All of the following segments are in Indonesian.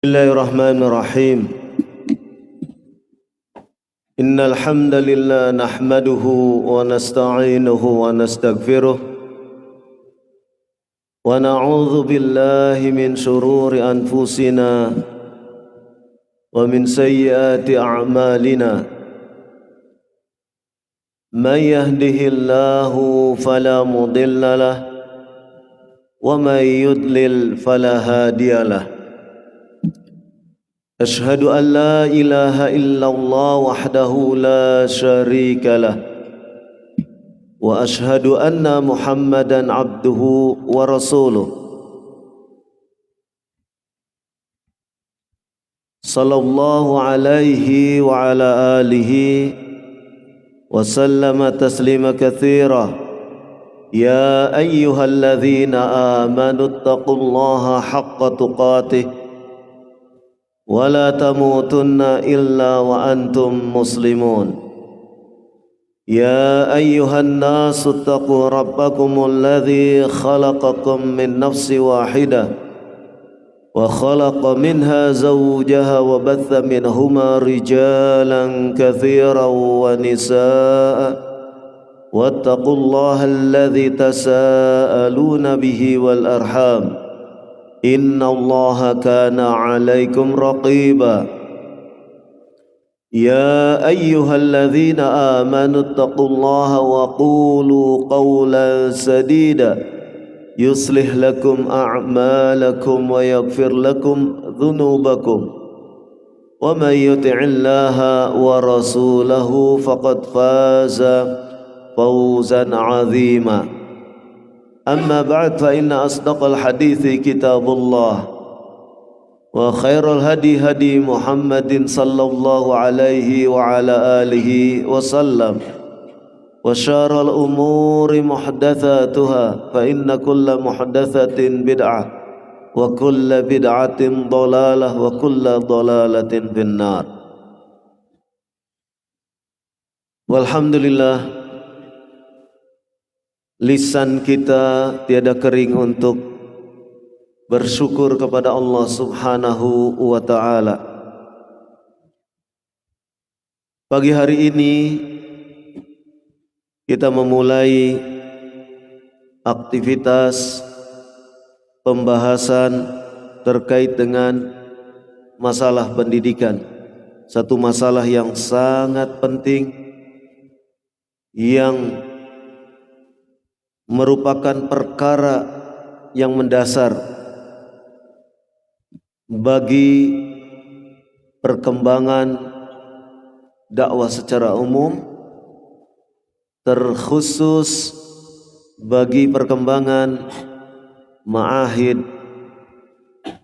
Bismillahirrahmanirrahim. Innal hamdalillah nahmaduhu wa nasta'inuhu wa nastaghfiruh wa na'udzu billahi min shururi anfusina wa min sayyiati a'malina. Man yahdihillahu fala mudilla lahu wa man yudlil fala hadiya lahu. أشهد أن لا إله إلا الله وحده لا شريك له وأشهد أن محمدا عبده ورسوله صلى الله عليه وعلى آله وسلم تسليما كثيرا يا أيها الذين آمنوا اتقوا الله حق تقاته ولا تموتن إلا وأنتم مسلمون يا أيها الناس اتقوا ربكم الذي خلقكم من نفس واحدة وخلق منها زوجها وبث منهما رجالا كثيرا ونساء واتقوا الله الذي تساءلون به والأرحام إن الله كان عليكم رقيبا يا أيها الذين آمنوا اتقوا الله وقولوا قولا سديدا يصلح لكم أعمالكم ويغفر لكم ذنوبكم ومن يطع الله ورسوله فقد فاز فوزا عظيما أما بعد فإن أصدق الحديث كتاب الله وخير الهدي هدي محمد صلى الله عليه وعلى آله وسلم وشر الأمور محدثاتها فإن كل محدثة بدعة وكل بدعة ضلالة وكل ضلالة في النار. والحمد لله, lisan kita tiada kering untuk bersyukur kepada Allah Subhanahu wa ta'ala. Pagi hari ini kita memulai aktivitas pembahasan terkait dengan masalah pendidikan. Satu masalah yang sangat penting yang merupakan perkara yang mendasar bagi perkembangan dakwah secara umum, terkhusus bagi perkembangan ma'ahid,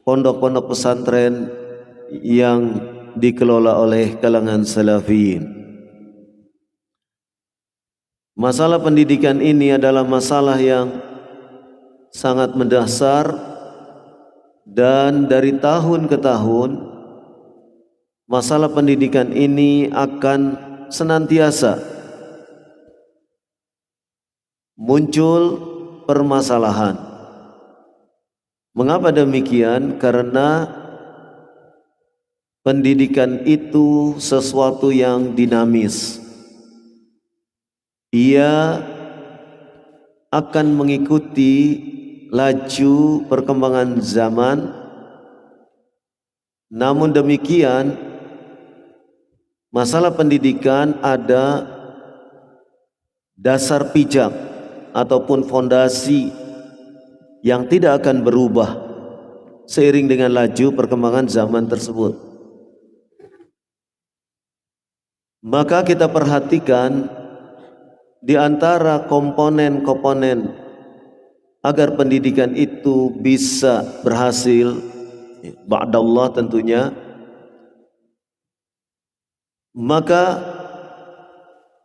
pondok-pondok pesantren yang dikelola oleh kalangan salafiyin. Masalah pendidikan ini adalah masalah yang sangat mendasar, dan dari tahun ke tahun masalah pendidikan ini akan senantiasa muncul permasalahan. Mengapa demikian? Karena pendidikan itu sesuatu yang dinamis. Ia akan mengikuti laju perkembangan zaman. Namun demikian, masalah pendidikan ada dasar pijak ataupun fondasi yang tidak akan berubah seiring dengan laju perkembangan zaman tersebut. Maka kita perhatikan di antara komponen-komponen agar pendidikan itu bisa berhasil, ba'dallah tentunya, maka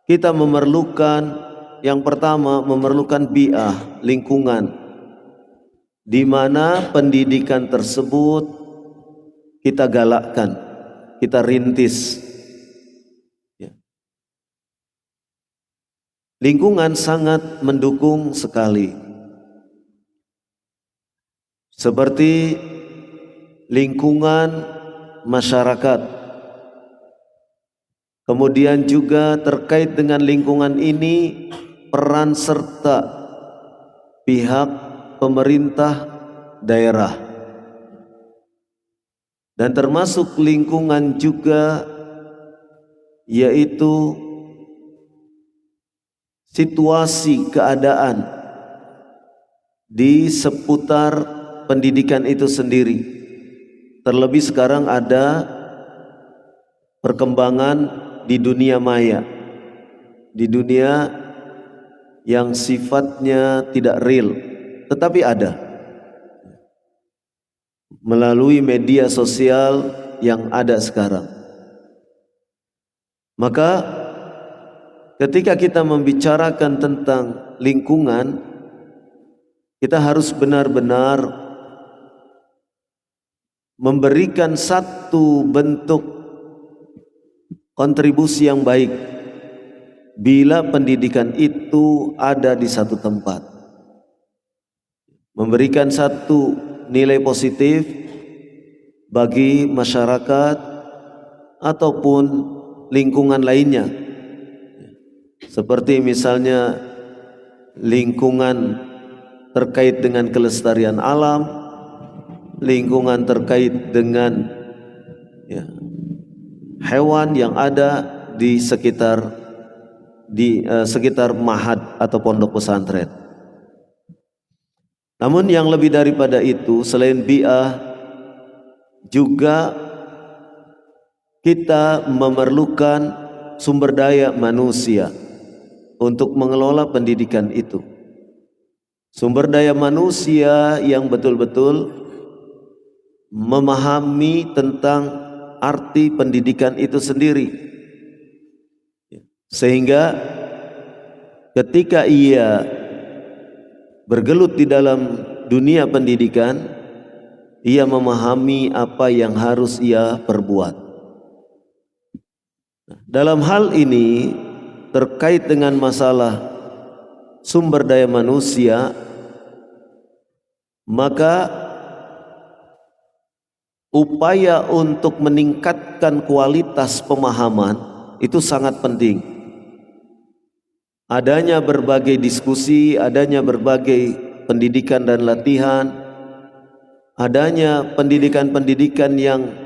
kita memerlukan, yang pertama memerlukan bi'ah, lingkungan, di mana pendidikan tersebut kita galakkan, kita rintis. Lingkungan sangat mendukung sekali. Seperti lingkungan masyarakat. Kemudian juga terkait dengan lingkungan ini peran serta pihak pemerintah daerah. Dan termasuk lingkungan juga yaitu situasi keadaan di seputar pendidikan itu sendiri. Terlebih sekarang ada perkembangan di dunia maya, di dunia yang sifatnya tidak real, tetapi ada melalui media sosial yang ada sekarang. Maka ketika kita membicarakan tentang lingkungan, kita harus benar-benar memberikan satu bentuk kontribusi yang baik bila pendidikan itu ada di satu tempat, memberikan satu nilai positif bagi masyarakat ataupun lingkungan lainnya, seperti misalnya lingkungan terkait dengan kelestarian alam, lingkungan terkait dengan hewan yang ada di sekitar mahad atau pondok pesantren. Namun yang lebih daripada itu, selain bi'ah, juga kita memerlukan sumber daya manusia untuk mengelola pendidikan itu. Sumber daya manusia yang betul-betul memahami tentang arti pendidikan itu sendiri, sehingga ketika ia bergelut di dalam dunia pendidikan, ia memahami apa yang harus ia perbuat. Dalam hal ini terkait dengan masalah sumber daya manusia, maka upaya untuk meningkatkan kualitas pemahaman itu sangat penting. Adanya berbagai diskusi, adanya berbagai pendidikan dan latihan, adanya pendidikan-pendidikan yang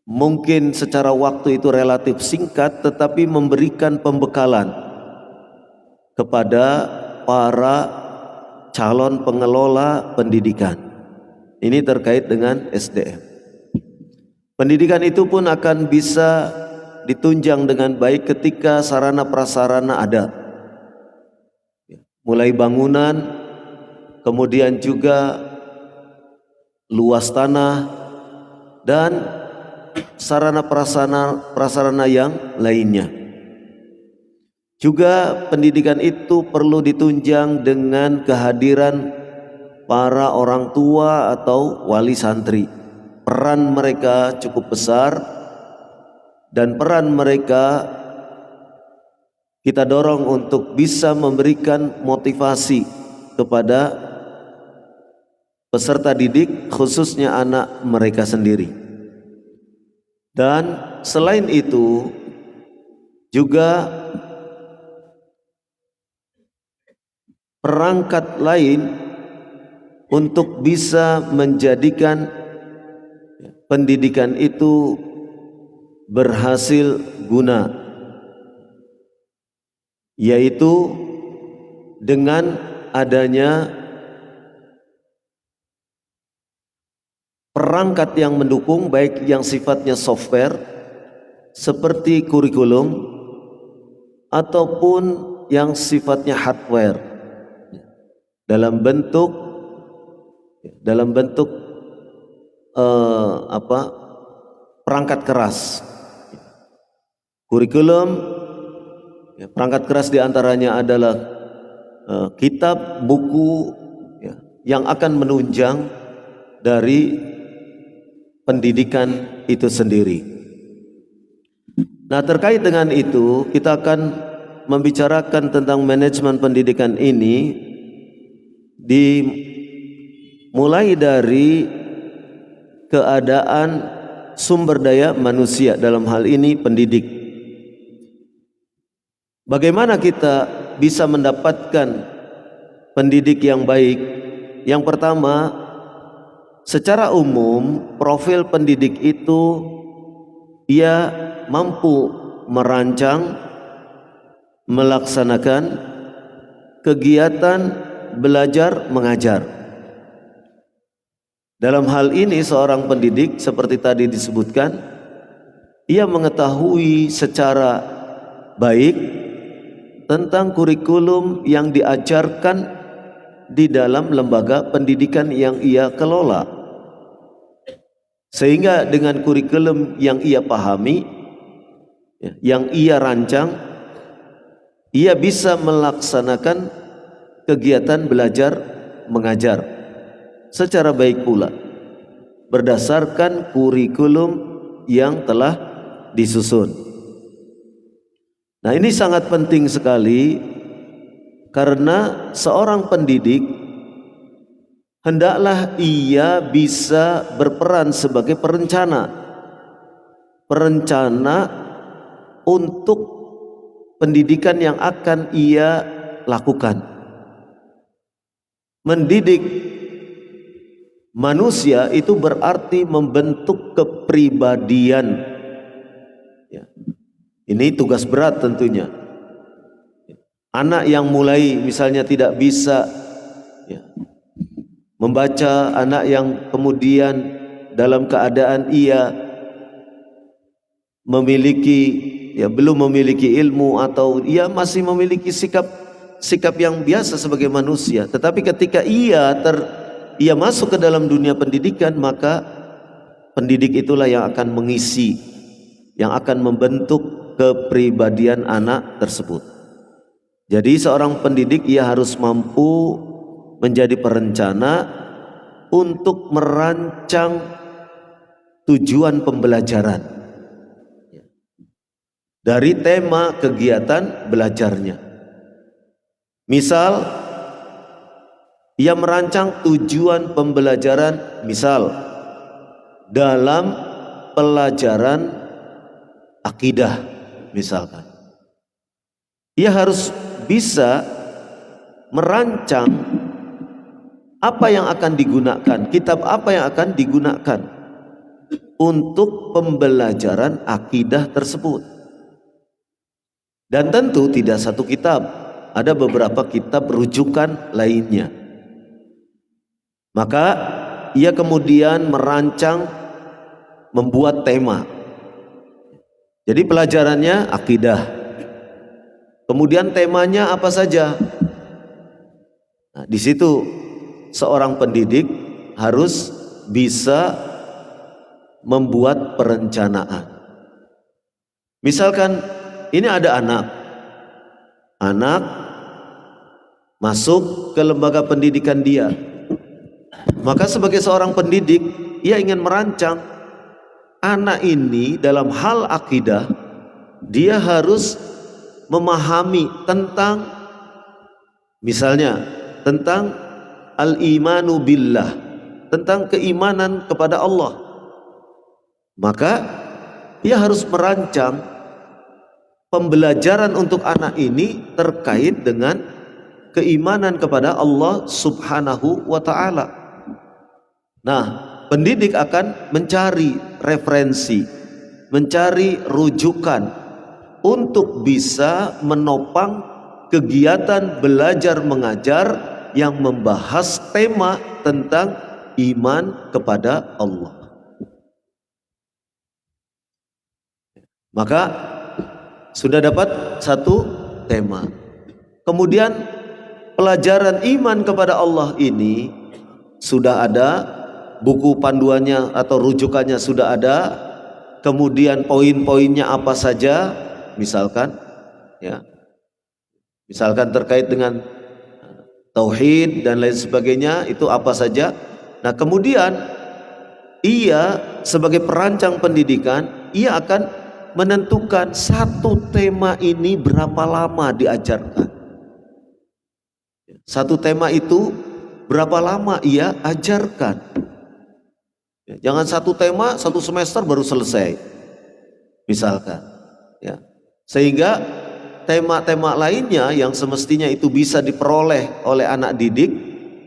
mungkin secara waktu itu relatif singkat, tetapi memberikan pembekalan kepada para calon pengelola pendidikan. Ini terkait dengan SDM. Pendidikan itu pun akan bisa ditunjang dengan baik ketika sarana prasarana ada, mulai bangunan, kemudian juga luas tanah dan sarana prasarana yang lainnya. Juga pendidikan itu perlu ditunjang dengan kehadiran para orang tua atau wali santri. Peran mereka cukup besar, dan peran mereka kita dorong untuk bisa memberikan motivasi kepada peserta didik, khususnya anak mereka sendiri. Dan selain itu juga perangkat lain untuk bisa menjadikan pendidikan itu berhasil guna, yaitu dengan adanya perangkat yang mendukung, baik yang sifatnya software seperti kurikulum ataupun yang sifatnya hardware dalam bentuk perangkat keras. Kurikulum, perangkat keras diantaranya adalah kitab, buku yang akan menunjang dari pendidikan itu sendiri. Nah, terkait dengan itu kita akan membicarakan tentang manajemen pendidikan ini dimulai dari keadaan sumber daya manusia, dalam hal ini pendidik. Bagaimana kita bisa mendapatkan pendidik yang baik? Yang pertama, secara umum profil pendidik itu ia mampu merancang, melaksanakan kegiatan belajar mengajar. Dalam hal ini seorang pendidik seperti tadi disebutkan, ia mengetahui secara baik tentang kurikulum yang diajarkan di dalam lembaga pendidikan yang ia kelola. Sehingga dengan kurikulum yang ia pahami, yang ia rancang, ia bisa melaksanakan kegiatan belajar mengajar secara baik pula berdasarkan kurikulum yang telah disusun. Nah, ini sangat penting sekali karena seorang pendidik hendaklah ia bisa berperan sebagai perencana untuk pendidikan yang akan ia lakukan. Mendidik manusia itu berarti membentuk kepribadian. Ini tugas berat tentunya. Anak yang mulai misalnya tidak bisa membaca, anak yang kemudian dalam keadaan ia belum memiliki ilmu, atau ia masih memiliki sikap yang biasa sebagai manusia, tetapi ketika ia masuk ke dalam dunia pendidikan, maka pendidik itulah yang akan mengisi, yang akan membentuk kepribadian anak tersebut. Jadi seorang pendidik ia harus mampu menjadi perencana untuk merancang tujuan pembelajaran dari tema kegiatan belajarnya. Misal ia merancang tujuan pembelajaran, misal dalam pelajaran akidah misalkan. Ia harus bisa merancang apa yang akan digunakan, kitab apa yang akan digunakan untuk pembelajaran akidah tersebut. Dan tentu tidak satu kitab, ada beberapa kitab rujukan lainnya. Maka ia kemudian merancang, membuat tema. Jadi pelajarannya akidah. Kemudian temanya apa saja? Nah, di situ seorang pendidik harus bisa membuat perencanaan. Misalkan ini ada anak masuk ke lembaga pendidikan dia. Maka sebagai seorang pendidik, ia ingin merancang anak ini dalam hal akidah, dia harus memahami tentang, misalnya tentang al-imanu billah, tentang keimanan kepada Allah. Maka ia harus merancang pembelajaran untuk anak ini terkait dengan keimanan kepada Allah Subhanahu wa ta'ala. Nah, pendidik akan mencari referensi, mencari rujukan untuk bisa menopang kegiatan belajar mengajar yang membahas tema tentang iman kepada Allah. Maka sudah dapat satu tema. Kemudian pelajaran iman kepada Allah ini sudah ada, buku panduannya atau rujukannya sudah ada, kemudian poin-poinnya apa saja, misalkan misalkan terkait dengan tauhid dan lain sebagainya, itu apa saja. Nah, kemudian ia sebagai perancang pendidikan, ia akan menentukan satu tema ini berapa lama diajarkan. Satu tema itu berapa lama ia ajarkan. Ya, jangan satu tema satu semester baru selesai, misalkan. Ya, sehingga tema-tema lainnya yang semestinya itu bisa diperoleh oleh anak didik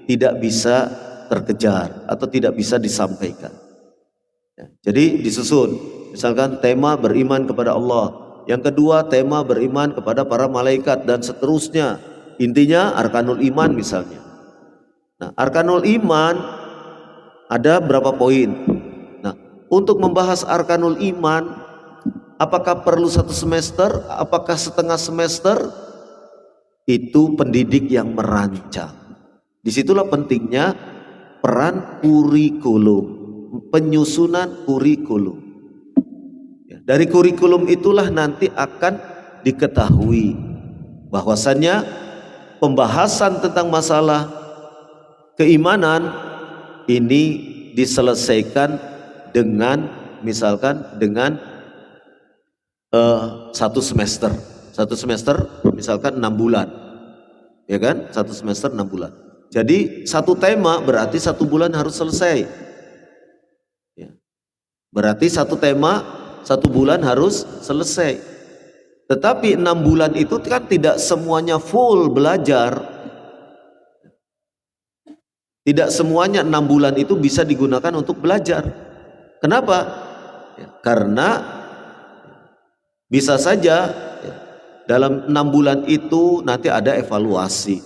tidak bisa terkejar atau tidak bisa disampaikan. Ya, jadi disusun, misalkan tema beriman kepada Allah, yang kedua tema beriman kepada para malaikat dan seterusnya. Intinya arkanul iman misalnya. Nah, arkanul iman ada berapa poin? Nah, untuk membahas arkanul iman, apakah perlu satu semester? Apakah setengah semester? Itu pendidik yang merancang. Disitulah pentingnya peran kurikulum, penyusunan kurikulum. Ya, dari kurikulum itulah nanti akan diketahui bahwasannya pembahasan tentang masalah keimanan ini diselesaikan dengan misalkan dengan satu semester misalkan 6 bulan, ya kan, satu semester 6 bulan. Jadi satu tema berarti 1 bulan harus selesai, ya. Berarti satu tema 1 bulan harus selesai. Tetapi 6 bulan itu kan tidak semuanya full belajar. Tidak semuanya 6 bulan itu bisa digunakan untuk belajar. Kenapa? Ya, karena bisa saja ya, dalam 6 bulan itu nanti ada evaluasi.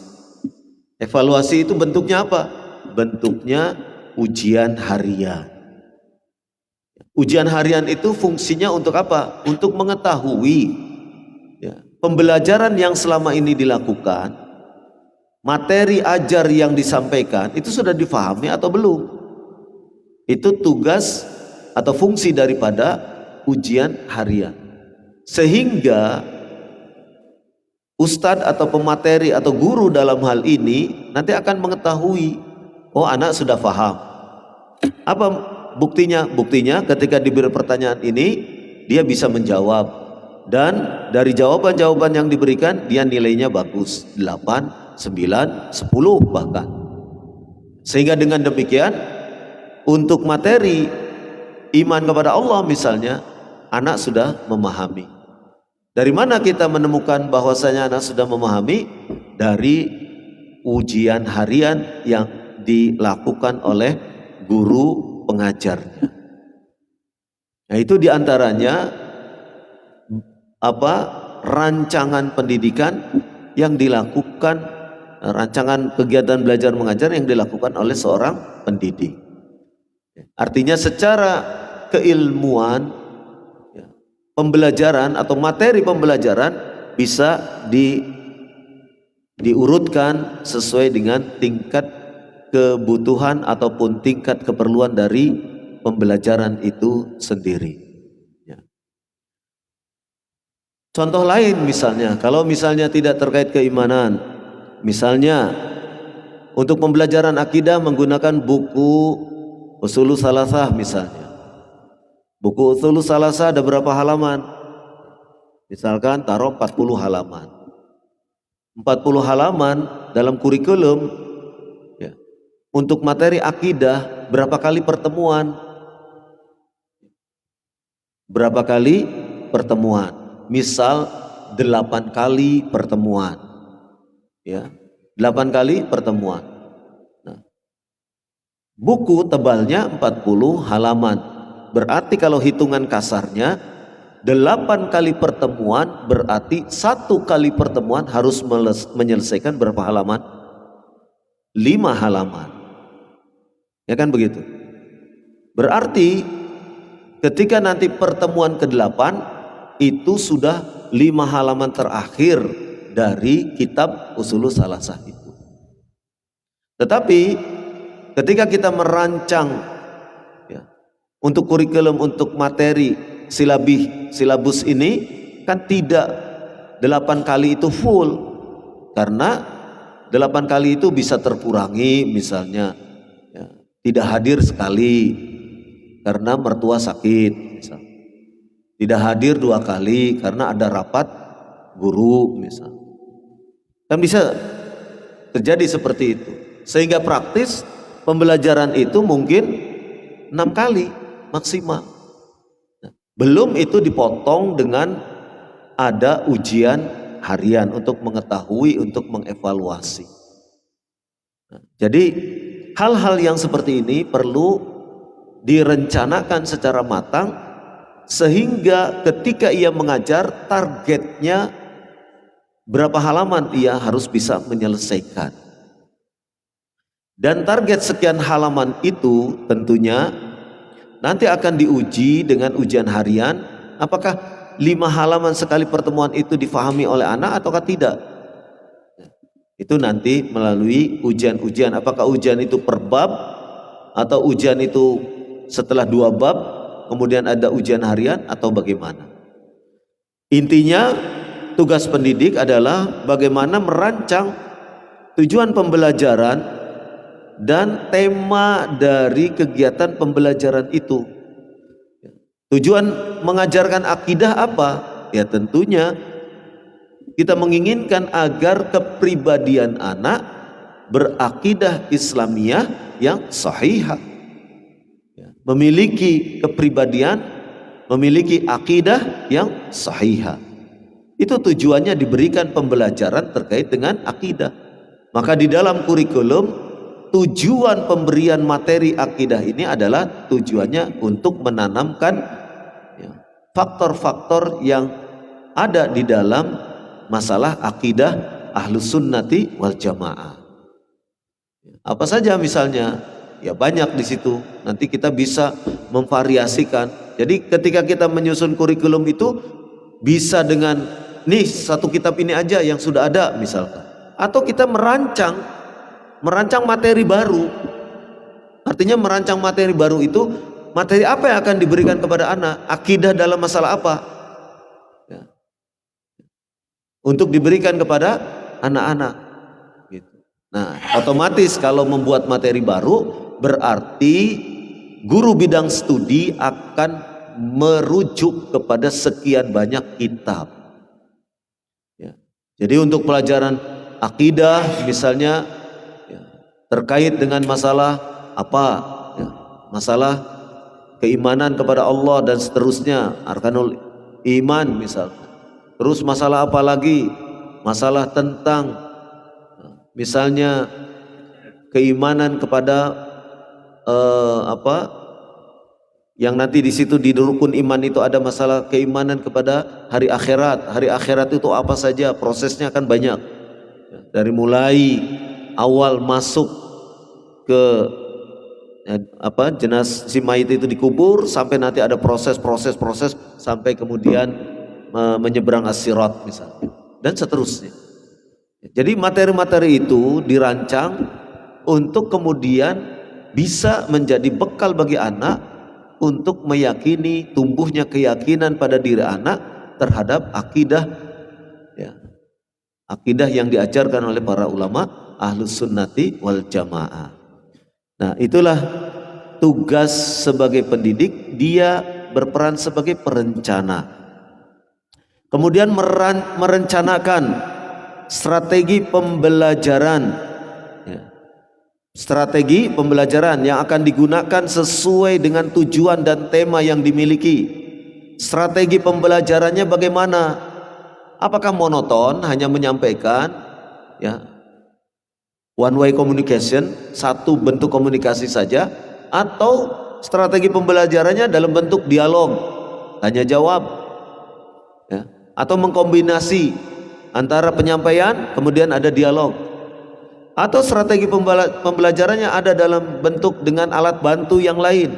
Evaluasi itu bentuknya apa? Bentuknya ujian harian. Ujian harian itu fungsinya untuk apa? Untuk mengetahui ya, pembelajaran yang selama ini dilakukan, materi ajar yang disampaikan itu sudah difahami atau belum. Itu tugas atau fungsi daripada ujian harian. Sehingga ustadz atau pemateri atau guru dalam hal ini nanti akan mengetahui, oh anak sudah paham. Apa buktinya? Buktinya ketika diberi pertanyaan ini dia bisa menjawab, dan dari jawaban-jawaban yang diberikan dia nilainya bagus, 8, 9, 10 bahkan. Sehingga dengan demikian untuk materi iman kepada Allah misalnya, anak sudah memahami. Dari mana kita menemukan bahwasanya anak sudah memahami? Dari ujian harian yang dilakukan oleh guru pengajarnya. Nah, itu diantaranya rancangan pendidikan yang dilakukan, rancangan kegiatan belajar mengajar yang dilakukan oleh seorang pendidik. Artinya secara keilmuan pembelajaran atau materi pembelajaran bisa diurutkan sesuai dengan tingkat kebutuhan ataupun tingkat keperluan dari pembelajaran itu sendiri. Ya. Contoh lain misalnya, kalau misalnya tidak terkait keimanan, misalnya untuk pembelajaran akidah menggunakan buku Ushulus Salasah misalnya. Buku Ushulus Salasah ada berapa halaman? Misalkan taruh 40 halaman. 40 halaman dalam kurikulum ya. Untuk materi akidah berapa kali pertemuan? Berapa kali pertemuan? Misal 8 kali pertemuan. Ya, 8 kali pertemuan. Nah, buku tebalnya 40 halaman. Berarti kalau hitungan kasarnya 8 kali pertemuan, berarti 1 kali pertemuan harus menyelesaikan berapa halaman? 5 halaman. Ya kan begitu? Berarti ketika nanti pertemuan ke-8 itu sudah 5 halaman terakhir dari kitab Ushulus Salasah itu. Tetapi ketika kita merancang untuk kurikulum, untuk materi silabus ini kan tidak 8 kali itu full, karena 8 kali itu bisa terkurangi, misalnya ya, tidak hadir sekali karena mertua sakit, misal. Tidak hadir 2 kali karena ada rapat guru, misal. Kan bisa terjadi seperti itu, sehingga praktis pembelajaran itu mungkin 6 kali maksimal. Belum itu dipotong dengan ada ujian harian untuk mengetahui, untuk mengevaluasi. Jadi hal-hal yang seperti ini perlu direncanakan secara matang, sehingga ketika ia mengajar, targetnya berapa halaman ia harus bisa menyelesaikan. Dan target sekian halaman itu tentunya nanti akan diuji dengan ujian harian. Apakah 5 halaman sekali pertemuan itu difahami oleh anak ataukah tidak? Itu nanti melalui ujian-ujian. Apakah ujian itu per bab atau ujian itu setelah 2 bab kemudian ada ujian harian atau bagaimana? Intinya tugas pendidik adalah bagaimana merancang tujuan pembelajaran dan tema dari kegiatan pembelajaran itu. Tujuan mengajarkan akidah apa? Ya tentunya kita menginginkan agar kepribadian anak berakidah Islamiyah yang sahihah, memiliki kepribadian, memiliki akidah yang sahihah. Itu tujuannya diberikan pembelajaran terkait dengan akidah. Maka di dalam kurikulum, tujuan pemberian materi akidah ini adalah tujuannya untuk menanamkan faktor-faktor yang ada di dalam masalah akidah Ahlus Sunnati wal Jamaah. Apa saja misalnya? Ya banyak di situ. Nanti kita bisa memvariasikan. Jadi ketika kita menyusun kurikulum itu bisa dengan nih satu kitab ini aja yang sudah ada misalkan. Atau kita merancang materi baru. Artinya merancang materi baru itu, materi apa yang akan diberikan kepada anak, akidah dalam masalah apa ya, untuk diberikan kepada anak-anak gitu. Nah otomatis kalau membuat materi baru berarti guru bidang studi akan merujuk kepada sekian banyak kitab ya. Jadi untuk pelajaran akidah misalnya terkait dengan masalah apa ya, masalah keimanan kepada Allah dan seterusnya, arkanul iman misalnya. Terus masalah apa lagi? Masalah tentang misalnya keimanan kepada apa yang nanti di situ di rukun iman itu ada masalah keimanan kepada hari akhirat. Hari akhirat itu apa saja? Prosesnya kan banyak. Dari mulai awal masuk ke jenazah si mayit itu dikubur sampai nanti ada proses sampai kemudian menyeberang as-sirat misalnya dan seterusnya. Jadi materi-materi itu dirancang untuk kemudian bisa menjadi bekal bagi anak untuk meyakini tumbuhnya keyakinan pada diri anak terhadap akidah ya, akidah yang diajarkan oleh para ulama Ahlus Sunnati wal Jamaah. Nah itulah tugas sebagai pendidik, dia berperan sebagai perencana. Kemudian merencanakan strategi pembelajaran ya. Strategi pembelajaran yang akan digunakan sesuai dengan tujuan dan tema yang dimiliki. Strategi pembelajarannya bagaimana? Apakah monoton hanya menyampaikan ya one way communication, satu bentuk komunikasi saja, atau strategi pembelajarannya dalam bentuk dialog, tanya jawab ya, atau mengkombinasi antara penyampaian kemudian ada dialog, atau strategi pembelajarannya ada dalam bentuk dengan alat bantu yang lain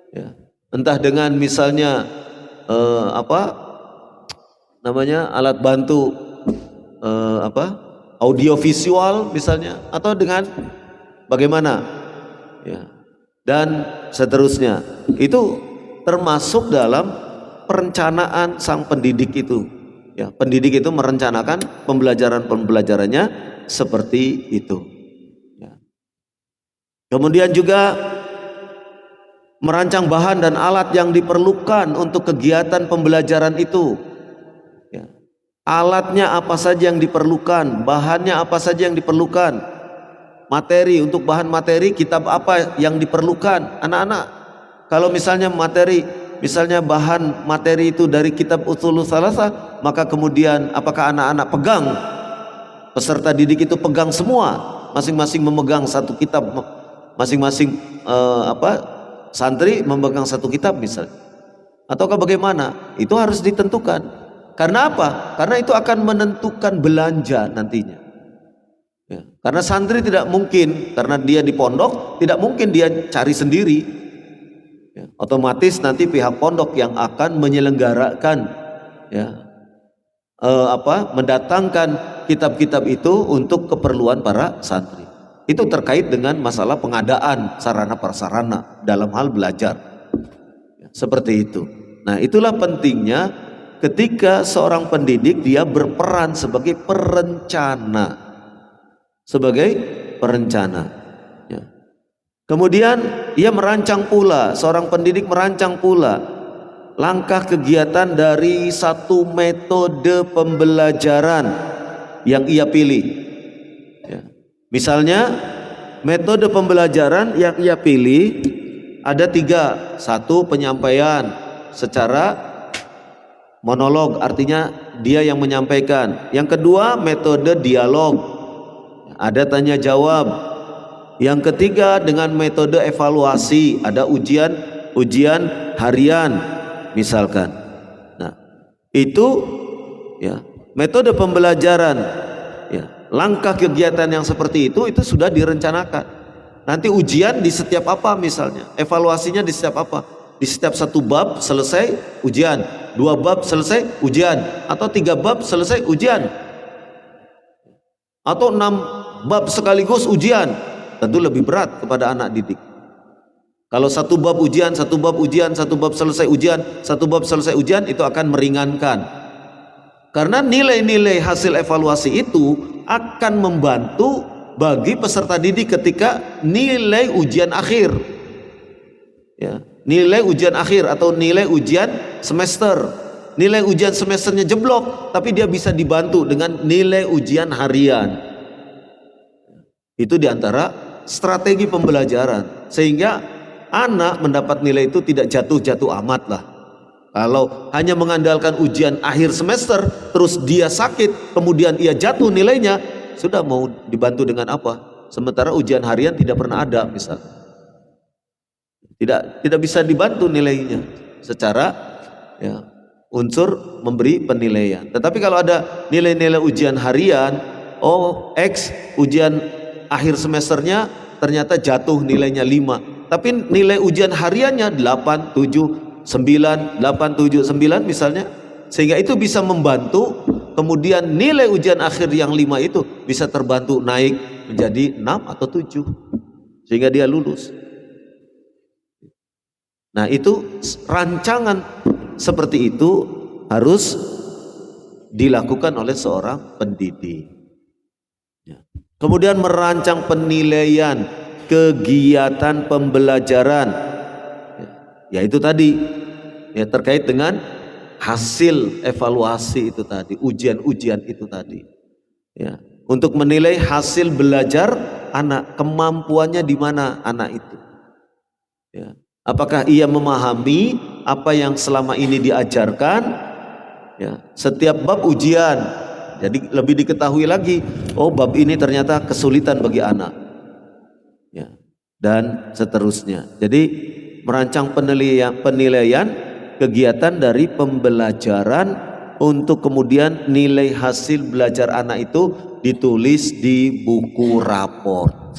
ya, entah dengan misalnya alat bantu audio visual misalnya, atau dengan bagaimana ya, dan seterusnya. Itu termasuk dalam perencanaan sang pendidik itu ya. Pendidik itu merencanakan pembelajarannya seperti itu ya. Kemudian juga merancang bahan dan alat yang diperlukan untuk kegiatan pembelajaran itu ya. Alatnya apa saja yang diperlukan, bahannya apa saja yang diperlukan. materi, untuk bahan materi kitab apa yang diperlukan anak-anak. Kalau misalnya bahan materi itu dari kitab Ushulus Tsalatsa, maka kemudian apakah anak-anak pegang, peserta didik itu pegang semua, masing-masing memegang satu kitab, masing-masing santri memegang satu kitab misalnya, ataukah bagaimana? Itu harus ditentukan. Karena apa? Karena itu akan menentukan belanja nantinya. Ya, karena santri tidak mungkin, karena dia di pondok, tidak mungkin dia cari sendiri. Ya, otomatis nanti pihak pondok yang akan menyelenggarakan, mendatangkan kitab-kitab itu untuk keperluan para santri. Itu terkait dengan masalah pengadaan sarana prasarana dalam hal belajar. Ya, seperti itu. Nah, itulah pentingnya ketika seorang pendidik dia berperan sebagai perencana. Ya. Kemudian ia merancang pula, seorang pendidik merancang pula langkah kegiatan dari satu metode pembelajaran yang ia pilih. Ya. Misalnya metode pembelajaran yang ia pilih ada 3. Satu, penyampaian secara monolog, artinya dia yang menyampaikan. Yang kedua, metode dialog, ada tanya jawab. Yang ketiga, dengan metode evaluasi, ada ujian harian misalkan. Nah, itu ya metode pembelajaran. Ya, langkah kegiatan yang seperti itu sudah direncanakan. Nanti ujian di setiap apa misalnya, evaluasinya di setiap apa? Di setiap 1 bab selesai ujian, 2 bab selesai ujian, atau 3 bab selesai ujian, atau 6 bab sekaligus ujian. Tentu lebih berat kepada anak didik. Kalau 1 bab ujian, 1 bab ujian, 1 bab selesai ujian, 1 bab selesai ujian, itu akan meringankan. Karena nilai-nilai hasil evaluasi itu akan membantu bagi peserta didik ketika nilai ujian akhir. Ya, nilai ujian akhir atau nilai ujian semester. Nilai ujian semesternya jeblok, tapi dia bisa dibantu dengan nilai ujian harian. Itu diantara strategi pembelajaran, sehingga anak mendapat nilai itu tidak jatuh-jatuh amat lah. Kalau hanya mengandalkan ujian akhir semester, terus dia sakit, kemudian ia jatuh nilainya, sudah mau dibantu dengan apa? Sementara ujian harian tidak pernah ada, misal. Tidak bisa dibantu nilainya secara unsur memberi penilaian. Tetapi kalau ada nilai-nilai ujian harian, X ujian akhir semesternya ternyata jatuh nilainya 5, tapi nilai ujian hariannya 8, 7, 9, 8, 7, 9 misalnya, sehingga itu bisa membantu kemudian nilai ujian akhir yang 5 itu bisa terbantu naik menjadi 6 atau 7 sehingga dia lulus. Nah, itu rancangan seperti itu harus dilakukan oleh seorang pendidik. Kemudian merancang penilaian kegiatan pembelajaran, yaitu tadi terkait dengan hasil evaluasi itu tadi, ujian-ujian itu tadi, untuk menilai hasil belajar anak, kemampuannya di mana anak itu, apakah ia memahami apa yang selama ini diajarkan. Setiap bab ujian, jadi lebih diketahui lagi, bab ini ternyata kesulitan bagi anak, dan seterusnya. Jadi merancang penilaian kegiatan dari pembelajaran untuk kemudian nilai hasil belajar anak itu ditulis di buku raport.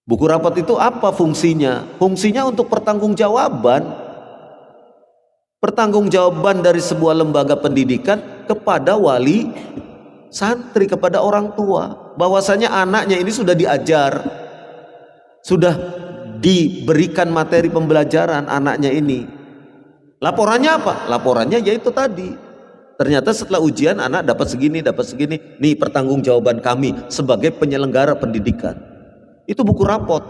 Buku raport itu apa fungsinya? Fungsinya untuk pertanggungjawaban dari sebuah lembaga pendidikan kepada wali santri, kepada orang tua, bahwasanya anaknya ini sudah diajar, sudah diberikan materi pembelajaran anaknya ini. Laporannya apa? Laporannya yaitu tadi, ternyata setelah ujian anak dapat segini, nih pertanggungjawaban kami sebagai penyelenggara pendidikan. Itu buku raport.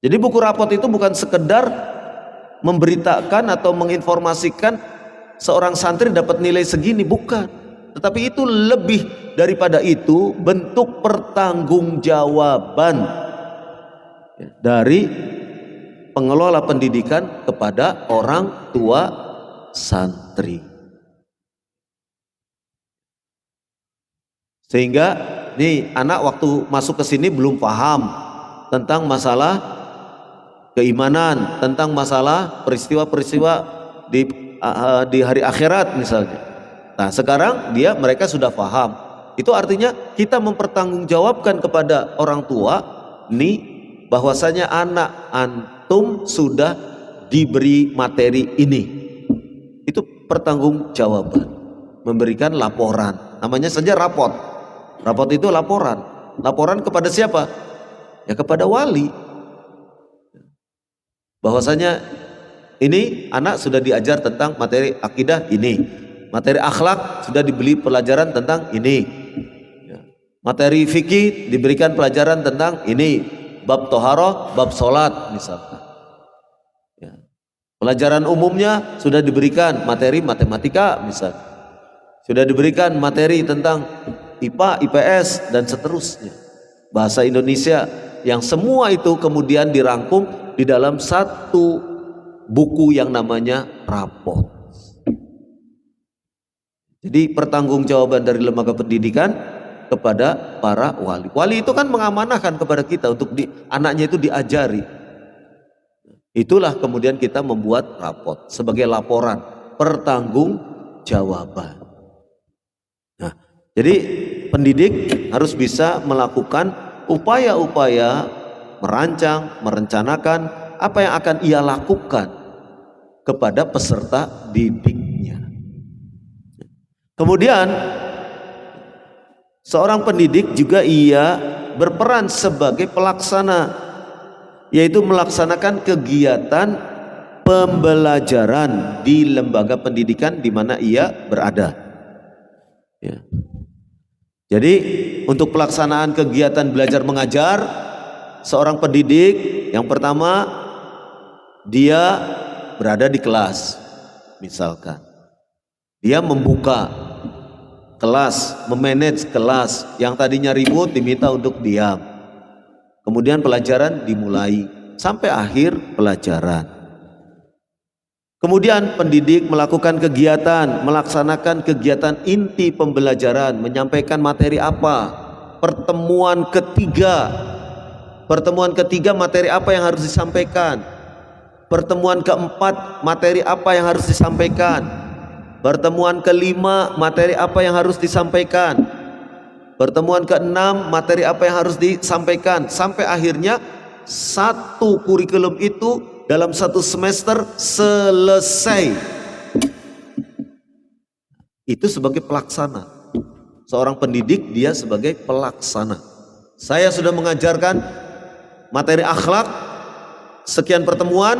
Jadi buku raport itu bukan sekedar memberitakan atau menginformasikan seorang santri dapat nilai segini, bukan. Tetapi itu lebih daripada itu, bentuk pertanggungjawaban dari pengelola pendidikan kepada orang tua santri. Sehingga nih anak waktu masuk ke sini belum paham tentang masalah keimanan, tentang masalah peristiwa-peristiwa di hari akhirat misalnya. Nah, sekarang mereka sudah paham. Itu artinya kita mempertanggungjawabkan kepada orang tua nih bahwasanya anak antum sudah diberi materi ini. Itu pertanggungjawaban, memberikan laporan. Namanya saja rapot. Rapot itu laporan. Laporan kepada siapa? Ya kepada wali. Bahwasanya ini anak sudah diajar tentang materi akidah ini, materi akhlak sudah diberi pelajaran tentang ini, materi fikih diberikan pelajaran tentang ini, bab toharoh, bab sholat misalkan. Pelajaran umumnya sudah diberikan materi matematika misalkan, sudah diberikan materi tentang IPA, IPS dan seterusnya, bahasa Indonesia, yang semua itu kemudian dirangkum di dalam satu buku yang namanya rapot. Jadi pertanggungjawaban dari lembaga pendidikan kepada para wali. Wali itu kan mengamanahkan kepada kita untuk anaknya itu diajari. Itulah kemudian kita membuat rapot sebagai laporan pertanggungjawaban. Nah, jadi pendidik harus bisa melakukan upaya-upaya merancang, merencanakan apa yang akan ia lakukan kepada peserta didiknya. Kemudian seorang pendidik juga ia berperan sebagai pelaksana, yaitu melaksanakan kegiatan pembelajaran di lembaga pendidikan di mana ia berada. Ya. Jadi untuk pelaksanaan kegiatan belajar mengajar, seorang pendidik yang pertama dia berada di kelas, misalkan dia membuka kelas, memanage kelas yang tadinya ribut diminta untuk diam, kemudian pelajaran dimulai sampai akhir pelajaran. Kemudian pendidik melakukan kegiatan, melaksanakan kegiatan inti pembelajaran, menyampaikan materi apa, pertemuan ketiga materi apa yang harus disampaikan, pertemuan keempat materi apa yang harus disampaikan, pertemuan kelima materi apa yang harus disampaikan, pertemuan keenam materi apa yang harus disampaikan, sampai akhirnya satu kurikulum itu dalam satu semester selesai. Itu sebagai pelaksana. Seorang pendidik dia sebagai pelaksana. Saya sudah mengajarkan materi akhlak sekian pertemuan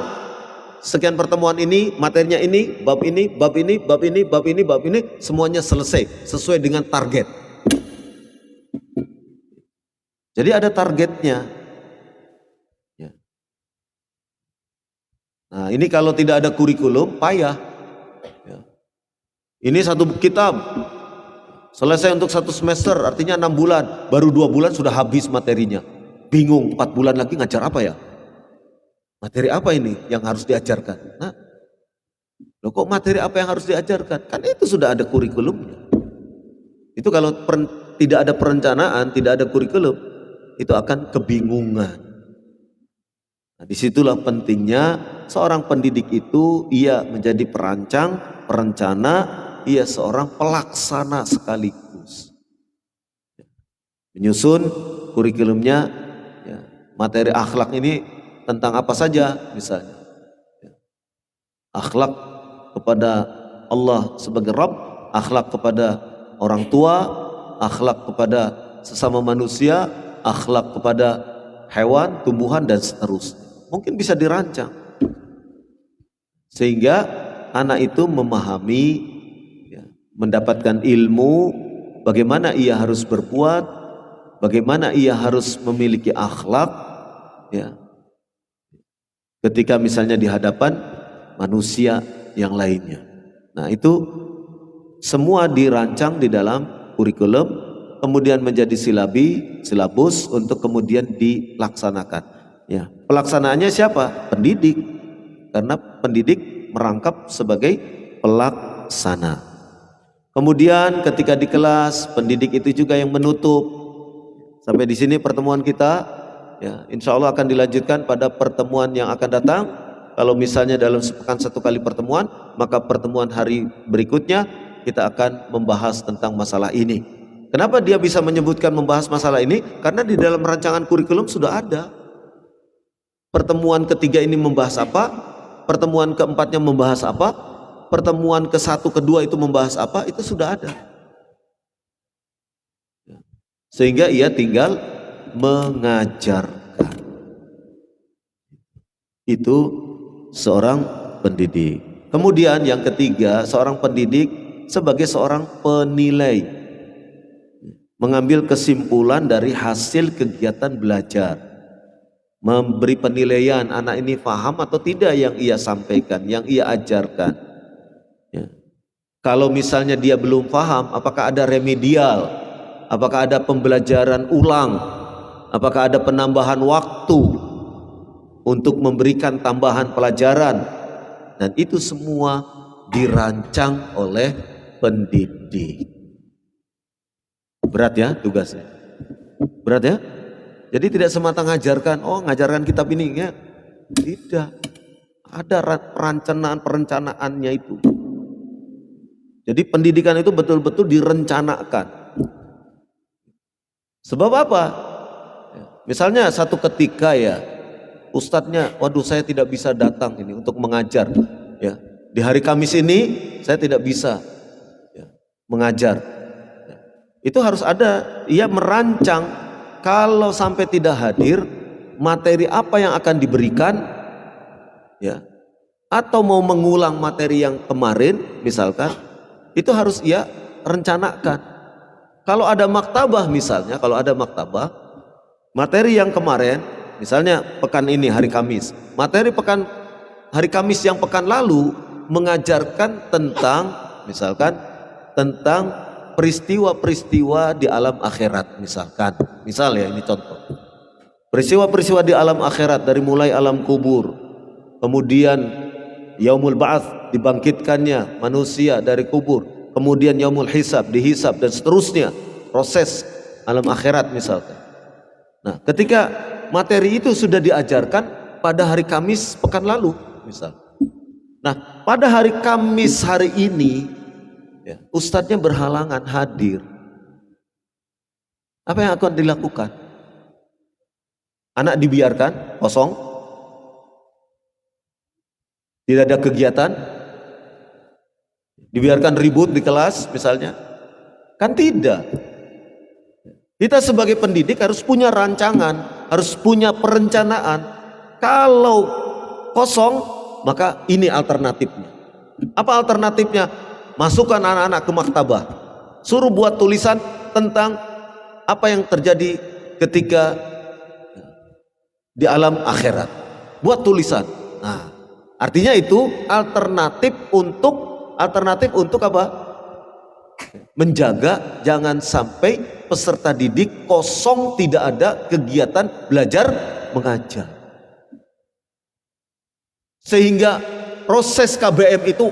ini, materinya ini, bab ini, bab ini, bab ini, bab ini, bab ini, semuanya selesai sesuai dengan target. Jadi ada targetnya. Nah, ini kalau tidak ada kurikulum payah. Ini satu kitab selesai untuk satu semester, artinya 6 bulan, baru 2 bulan sudah habis materinya. Bingung, 4 bulan lagi ngajar apa ya? Materi apa ini yang harus diajarkan? Nah, loh kok materi apa yang harus diajarkan? Kan itu sudah ada kurikulumnya. Itu kalau tidak ada perencanaan, tidak ada kurikulum, itu akan kebingungan. Nah, disitulah pentingnya seorang pendidik itu ia menjadi perancang, perencana, ia seorang pelaksana sekaligus. Menyusun kurikulumnya, ya, materi akhlak ini tentang apa saja misalnya. Akhlak kepada Allah sebagai Rabb, akhlak kepada orang tua, akhlak kepada sesama manusia, akhlak kepada hewan, tumbuhan dan seterusnya. Mungkin bisa dirancang sehingga anak itu memahami, ya, mendapatkan ilmu bagaimana ia harus berbuat, bagaimana ia harus memiliki akhlak, ya, ketika misalnya di hadapan manusia yang lainnya. Nah, itu semua dirancang di dalam kurikulum, kemudian menjadi silabus untuk kemudian dilaksanakan. Ya, pelaksanaannya siapa? Pendidik, karena pendidik merangkap sebagai pelaksana. Kemudian ketika di kelas, pendidik itu juga yang menutup. Sampai di sini pertemuan kita. Ya, insya Allah akan dilanjutkan pada pertemuan yang akan datang. Kalau misalnya dalam sepekan 1 kali pertemuan, maka pertemuan hari berikutnya kita akan membahas tentang masalah ini. Kenapa dia bisa menyebutkan membahas masalah ini? Karena di dalam rancangan kurikulum sudah ada. Pertemuan ketiga ini membahas apa? Pertemuan keempatnya membahas apa? Pertemuan ke-1, ke-2 itu membahas apa? Itu sudah ada. Sehingga ia tinggal mengajarkan. Itu seorang pendidik. Kemudian yang ketiga, seorang pendidik sebagai seorang penilai, mengambil kesimpulan dari hasil kegiatan belajar, memberi penilaian anak ini paham atau tidak yang ia sampaikan, yang ia ajarkan. Ya. Kalau misalnya dia belum paham, apakah ada remedial, apakah ada pembelajaran ulang, apakah ada penambahan waktu untuk memberikan tambahan pelajaran, dan itu semua dirancang oleh pendidik. Berat ya tugasnya, berat ya. Jadi tidak semata ngajarkan, ngajarkan kitab ini ya, tidak. Ada perencanaannya itu. Jadi pendidikan itu betul-betul direncanakan. Sebab apa? Misalnya satu ketika ya, ustadznya, waduh saya tidak bisa datang ini untuk mengajar. Ya, di hari Kamis ini saya tidak bisa mengajar. Itu harus ada, ia merancang kalau sampai tidak hadir, materi apa yang akan diberikan, ya, atau mau mengulang materi yang kemarin, misalkan, itu harus ia rencanakan. Kalau ada maktabah misalnya, materi yang kemarin, misalnya pekan ini hari Kamis, materi hari Kamis yang pekan lalu mengajarkan tentang, misalkan, tentang peristiwa-peristiwa di alam akhirat, misal ya, ini contoh. Peristiwa-peristiwa di alam akhirat dari mulai alam kubur, kemudian yaumul ba'ats, dibangkitkannya manusia dari kubur, kemudian yaumul hisab, dihisab dan seterusnya, proses alam akhirat misalkan. Nah, ketika materi itu sudah diajarkan pada hari Kamis pekan lalu, misal. Nah, pada hari Kamis hari ini, ya, ustadznya berhalangan hadir. Apa yang akan dilakukan? Anak dibiarkan kosong, tidak ada kegiatan, dibiarkan ribut di kelas misalnya, kan tidak. Kita sebagai pendidik harus punya rancangan, harus punya perencanaan. Kalau kosong, maka ini alternatifnya. Apa alternatifnya? Masukkan anak-anak ke maktabah, suruh buat tulisan tentang apa yang terjadi ketika di alam akhirat. Buat tulisan. Nah, artinya itu alternatif untuk apa? Menjaga jangan sampai peserta didik kosong, tidak ada kegiatan belajar mengajar. Sehingga proses KBM itu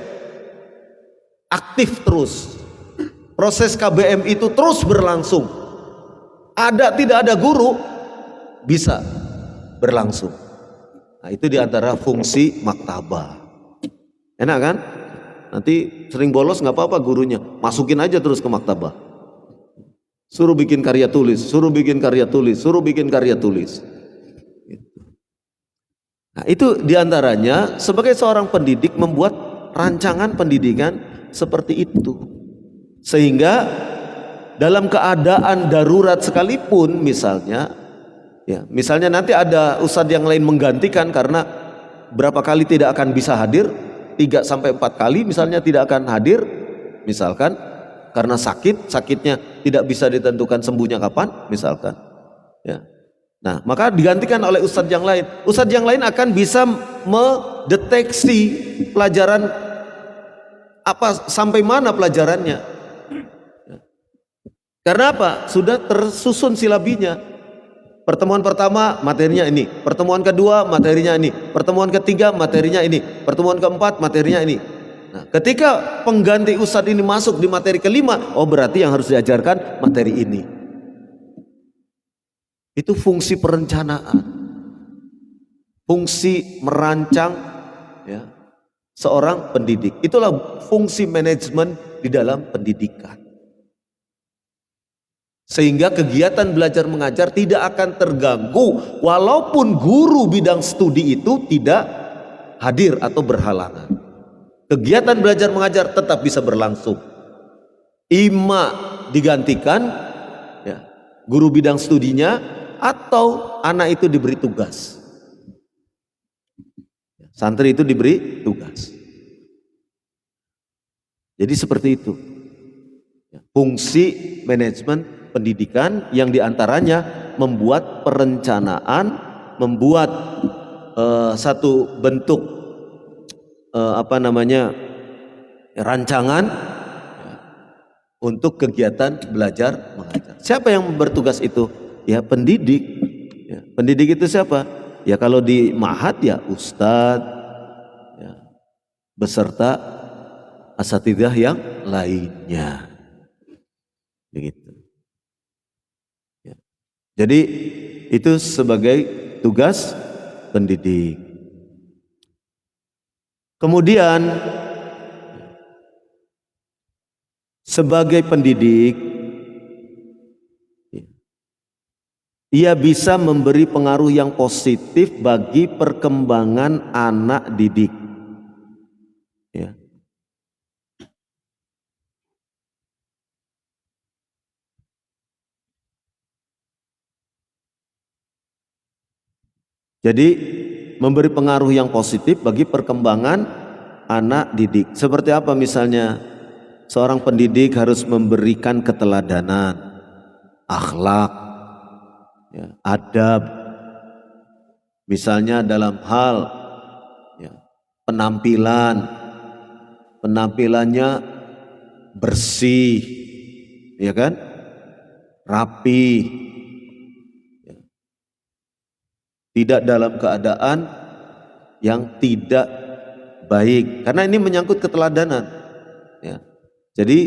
aktif terus. Proses KBM itu terus berlangsung. Tidak ada guru bisa berlangsung. Nah, itu diantara fungsi maktabah. Enak kan? Nanti sering bolos nggak apa-apa gurunya, masukin aja terus ke maktabah. Suruh bikin karya tulis, suruh bikin karya tulis, suruh bikin karya tulis. Nah, itu diantaranya sebagai seorang pendidik membuat rancangan pendidikan seperti itu, sehingga dalam keadaan darurat sekalipun, misalnya nanti ada ustadz yang lain menggantikan karena berapa kali tidak akan bisa hadir, 3-4 kali misalnya tidak akan hadir, misalkan karena sakitnya tidak bisa ditentukan sembuhnya kapan, misalkan, ya. Nah, maka digantikan oleh ustadz yang lain. Ustadz yang lain akan bisa mendeteksi pelajaran apa sampai mana pelajarannya. Karena apa? Sudah tersusun silabinya. Pertemuan pertama materinya ini, pertemuan kedua materinya ini, pertemuan ketiga materinya ini, pertemuan keempat materinya ini. Nah, ketika pengganti ustadz ini masuk di materi kelima, oh berarti yang harus diajarkan materi ini. Itu fungsi perencanaan, fungsi merancang, ya, seorang pendidik. Itulah fungsi manajemen di dalam pendidikan. Sehingga kegiatan belajar mengajar tidak akan terganggu walaupun guru bidang studi itu tidak hadir atau berhalangan. Kegiatan belajar mengajar tetap bisa berlangsung. Ima digantikan, ya, guru bidang studinya, atau anak itu diberi tugas. Santri itu diberi tugas. Jadi seperti itu. Fungsi manajemen pendidikan yang diantaranya membuat perencanaan, membuat satu bentuk rancangan untuk kegiatan belajar mengajar. Siapa yang bertugas itu? Ya pendidik. Ya, pendidik itu siapa? Ya kalau di ma'had ya ustadz, ya, beserta asatidzah yang lainnya. Begitu. Jadi itu sebagai tugas pendidik. Kemudian sebagai pendidik, ia bisa memberi pengaruh yang positif bagi perkembangan anak didik. Ya. Jadi memberi pengaruh yang positif bagi perkembangan anak didik. Seperti apa misalnya? Seorang pendidik harus memberikan keteladanan, akhlak, ya, adab. Misalnya dalam hal, ya, penampilannya bersih, ya kan? Rapi. Tidak dalam keadaan yang tidak baik, karena ini menyangkut keteladanan, ya. Jadi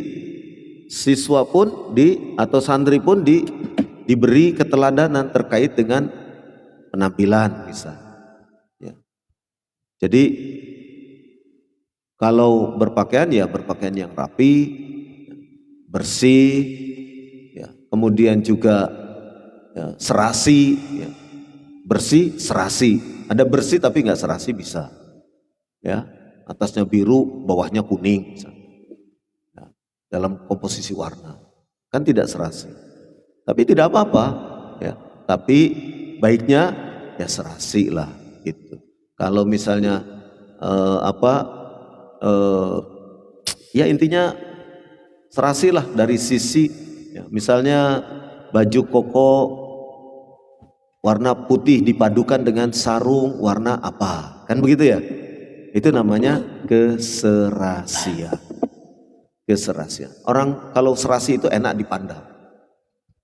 siswa pun atau santri pun diberi keteladanan terkait dengan penampilan misalnya, ya. Jadi kalau berpakaian ya berpakaian yang rapi, bersih, ya. Kemudian juga, ya, serasi, ya. Bersih, serasi. Ada bersih tapi nggak serasi bisa, ya. Atasnya biru, bawahnya kuning, misalnya. Ya, dalam komposisi warna, kan tidak serasi. Tapi tidak apa-apa, ya. Tapi baiknya ya serasi lah, gitu. Kalau misalnya ya intinya serasi lah dari sisi, ya, misalnya baju koko warna putih dipadukan dengan sarung warna apa, kan begitu ya? Itu namanya keserasian. Keserasian. Orang kalau serasi itu enak dipandang,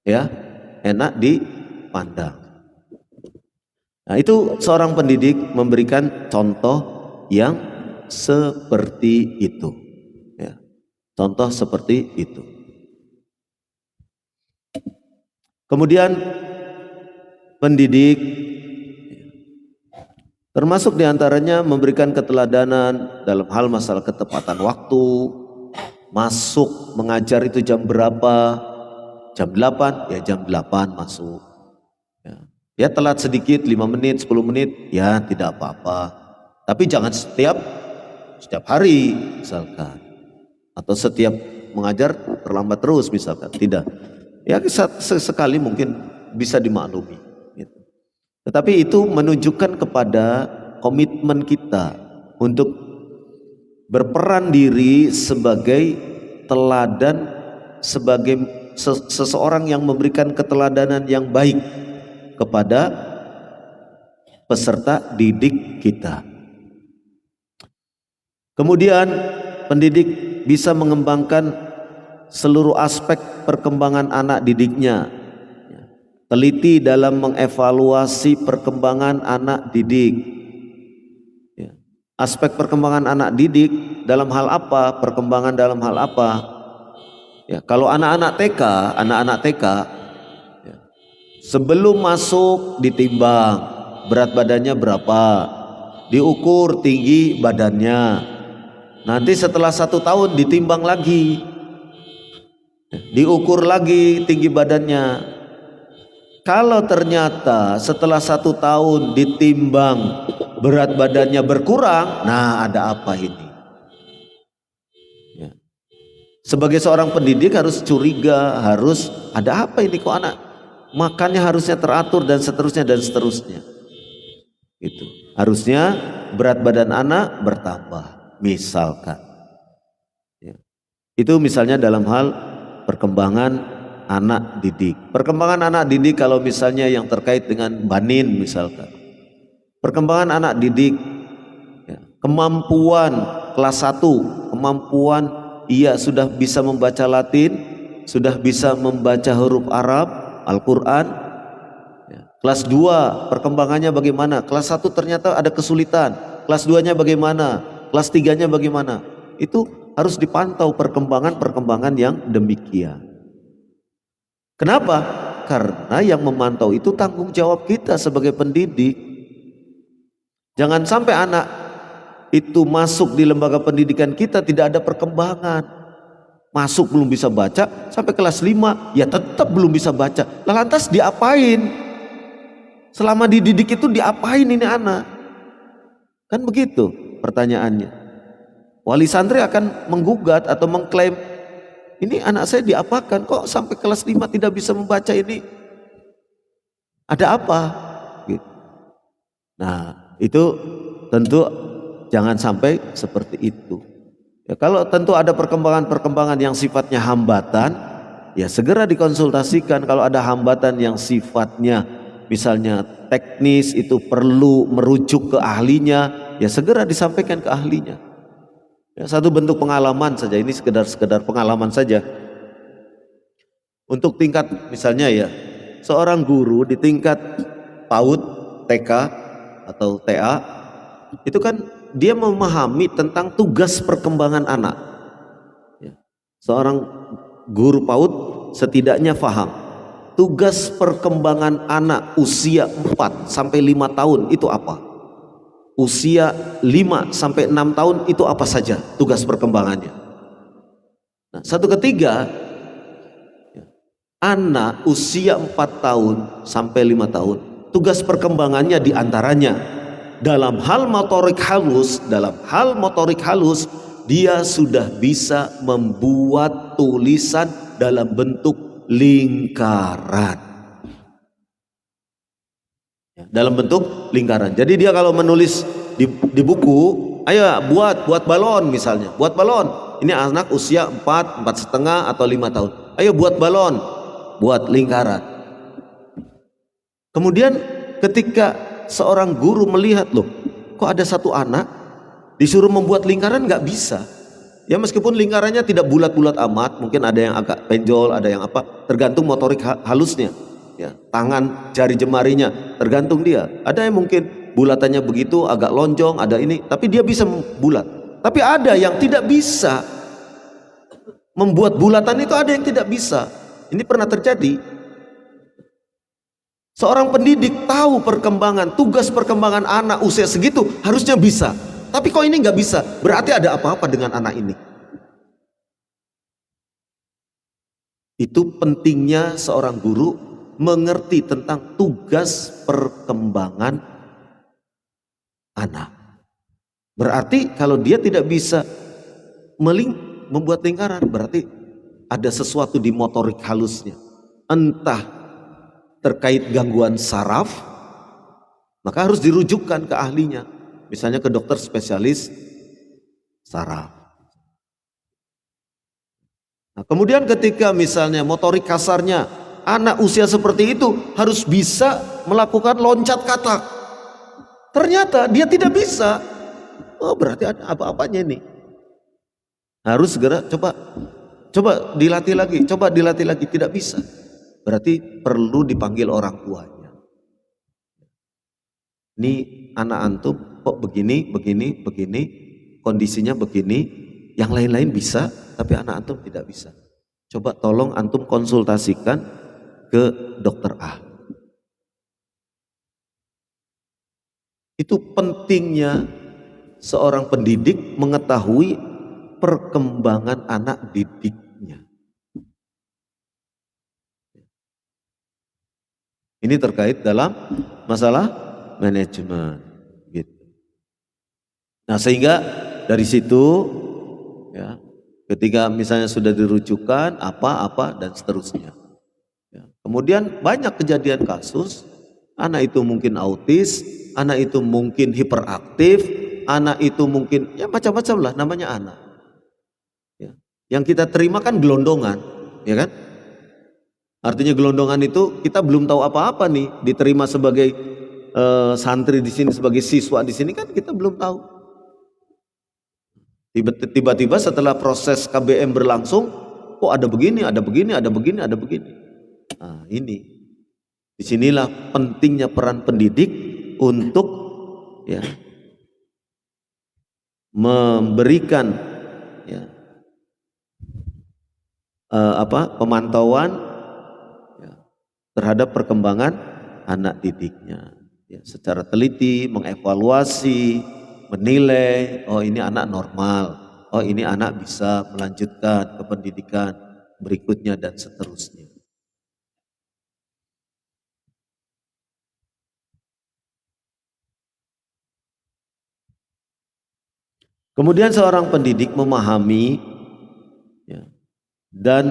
ya, enak dipandang. Nah itu seorang pendidik memberikan contoh yang seperti itu, ya. Contoh seperti itu. Kemudian pendidik termasuk diantaranya memberikan keteladanan dalam hal masalah ketepatan waktu. Masuk mengajar itu jam berapa? Jam 8, ya jam 8 masuk. Ya telat sedikit 5 menit, 10 menit, ya tidak apa-apa. Tapi jangan setiap hari misalkan. Atau setiap mengajar terlambat terus misalkan, tidak. Ya sesekali mungkin bisa dimaklumi. Tetapi itu menunjukkan kepada komitmen kita untuk berperan diri sebagai teladan, sebagai seseorang yang memberikan keteladanan yang baik kepada peserta didik kita. Kemudian pendidik bisa mengembangkan seluruh aspek perkembangan anak didiknya. Teliti dalam mengevaluasi perkembangan anak didik. Aspek perkembangan anak didik dalam hal apa? Perkembangan dalam hal apa? Ya, kalau anak-anak TK, ya, sebelum masuk ditimbang berat badannya berapa, diukur tinggi badannya. Nanti setelah 1 tahun ditimbang lagi, diukur lagi tinggi badannya. Kalau ternyata setelah 1 tahun ditimbang berat badannya berkurang, nah ada apa ini? Ya. Sebagai seorang pendidik harus curiga, harus ada apa ini, kok anak makannya harusnya teratur dan seterusnya dan seterusnya. Itu harusnya berat badan anak bertambah, misalkan. Ya. Itu misalnya dalam hal perkembangan anak didik. Perkembangan anak didik kalau misalnya yang terkait dengan banin misalkan. Perkembangan anak didik, ya, kemampuan kelas 1, kemampuan ia sudah bisa membaca Latin, sudah bisa membaca huruf Arab, Al-Quran. Ya. Kelas 2 perkembangannya bagaimana? Kelas 1 ternyata ada kesulitan. Kelas 2-nya bagaimana? Kelas 3-nya bagaimana? Itu harus dipantau perkembangan yang demikian. Kenapa? Karena yang memantau itu tanggung jawab kita sebagai pendidik. Jangan sampai anak itu masuk di lembaga pendidikan kita tidak ada perkembangan. Masuk belum bisa baca, sampai kelas 5 ya tetap belum bisa baca. Lantas diapain? Selama dididik itu diapain ini anak? Kan begitu pertanyaannya. Wali santri akan menggugat atau mengklaim, ini anak saya diapakan, kok sampai kelas 5 tidak bisa membaca ini? Ada apa? Gitu. Nah, itu tentu jangan sampai seperti itu. Ya, kalau tentu ada perkembangan-perkembangan yang sifatnya hambatan, ya segera dikonsultasikan. Kalau ada hambatan yang sifatnya misalnya teknis, itu perlu merujuk ke ahlinya, ya segera disampaikan ke ahlinya. Ya, satu bentuk pengalaman saja, ini sekedar pengalaman saja. Untuk tingkat misalnya ya, seorang guru di tingkat PAUD, TK atau TA, itu kan dia memahami tentang tugas perkembangan anak. Ya. Seorang guru PAUD setidaknya paham tugas perkembangan anak usia 4 sampai 5 tahun itu apa? Usia 5 sampai 6 tahun itu apa saja tugas perkembangannya. Nah, satu ketiga anak usia 4 tahun sampai 5 tahun tugas perkembangannya diantaranya dalam hal motorik halus, dia sudah bisa membuat tulisan dalam bentuk lingkaran. Dalam bentuk lingkaran. Jadi dia kalau menulis di buku, ayo buat balon misalnya, buat balon. Ini anak usia 4,5 atau 5 tahun. Ayo buat balon, buat lingkaran. Kemudian ketika seorang guru melihat, loh, kok ada satu anak disuruh membuat lingkaran nggak bisa. Ya meskipun lingkarannya tidak bulat-bulat amat, mungkin ada yang agak penjol, ada yang apa, tergantung motorik halusnya. Ya, tangan, jari jemarinya tergantung dia. Ada yang mungkin bulatannya begitu agak lonjong, ada ini, tapi dia bisa bulat. Tapi ada yang tidak bisa membuat bulatan, itu ada yang tidak bisa. Ini pernah terjadi. Seorang pendidik tahu perkembangan, tugas perkembangan anak usia segitu harusnya bisa. Tapi kok ini nggak bisa? Berarti ada apa-apa dengan anak ini. Itu pentingnya seorang guru mengerti tentang tugas perkembangan anak. Berarti kalau dia tidak bisa membuat lingkaran, berarti ada sesuatu di motorik halusnya. Entah terkait gangguan saraf, maka harus dirujukkan ke ahlinya. Misalnya ke dokter spesialis saraf. Nah, kemudian ketika misalnya motorik kasarnya, anak usia seperti itu harus bisa melakukan loncat katak. Ternyata dia tidak bisa. Oh, berarti ada apa-apanya ini. Harus segera coba dilatih lagi, tidak bisa. Berarti perlu dipanggil orang tuanya. Ini anak antum kok begini, kondisinya begini, yang lain-lain bisa, tapi anak antum tidak bisa. Coba tolong antum konsultasikan ke dokter A. Itu pentingnya seorang pendidik mengetahui perkembangan anak didiknya. Ini terkait dalam masalah manajemen. Gitu. Nah sehingga dari situ ya, ketika misalnya sudah dirujukan apa dan seterusnya. Ya. Kemudian banyak kejadian kasus, anak itu mungkin autis, anak itu mungkin hiperaktif, anak itu mungkin ya macam-macam lah namanya anak. Ya. Yang kita terima kan gelondongan, ya kan? Artinya gelondongan itu kita belum tahu apa-apa nih, diterima sebagai santri di sini, sebagai siswa di sini kan kita belum tahu. Tiba-tiba setelah proses KBM berlangsung, kok ada begini. Nah, ini disinilah pentingnya peran pendidik untuk ya memberikan ya pemantauan terhadap perkembangan anak didiknya ya, secara teliti, mengevaluasi, menilai, oh ini anak normal, oh ini anak bisa melanjutkan ke pendidikan berikutnya dan seterusnya. Kemudian seorang pendidik memahami ya, dan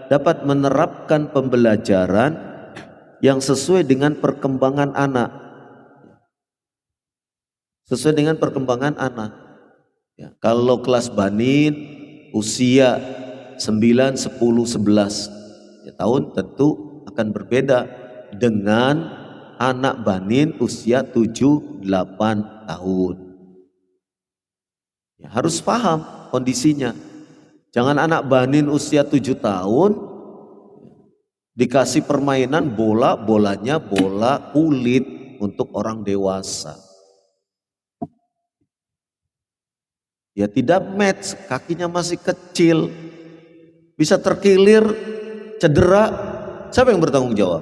dapat menerapkan pembelajaran yang sesuai dengan perkembangan anak. Sesuai dengan perkembangan anak. Ya, kalau kelas banin usia 9, 10, 11 ya, tahun tentu akan berbeda dengan anak banin usia 7, 8 tahun. Ya, harus paham kondisinya. Jangan anak banin usia 7 tahun dikasih permainan bolanya bola kulit untuk orang dewasa. Ya tidak match, kakinya masih kecil, bisa terkilir, cedera, siapa yang bertanggung jawab?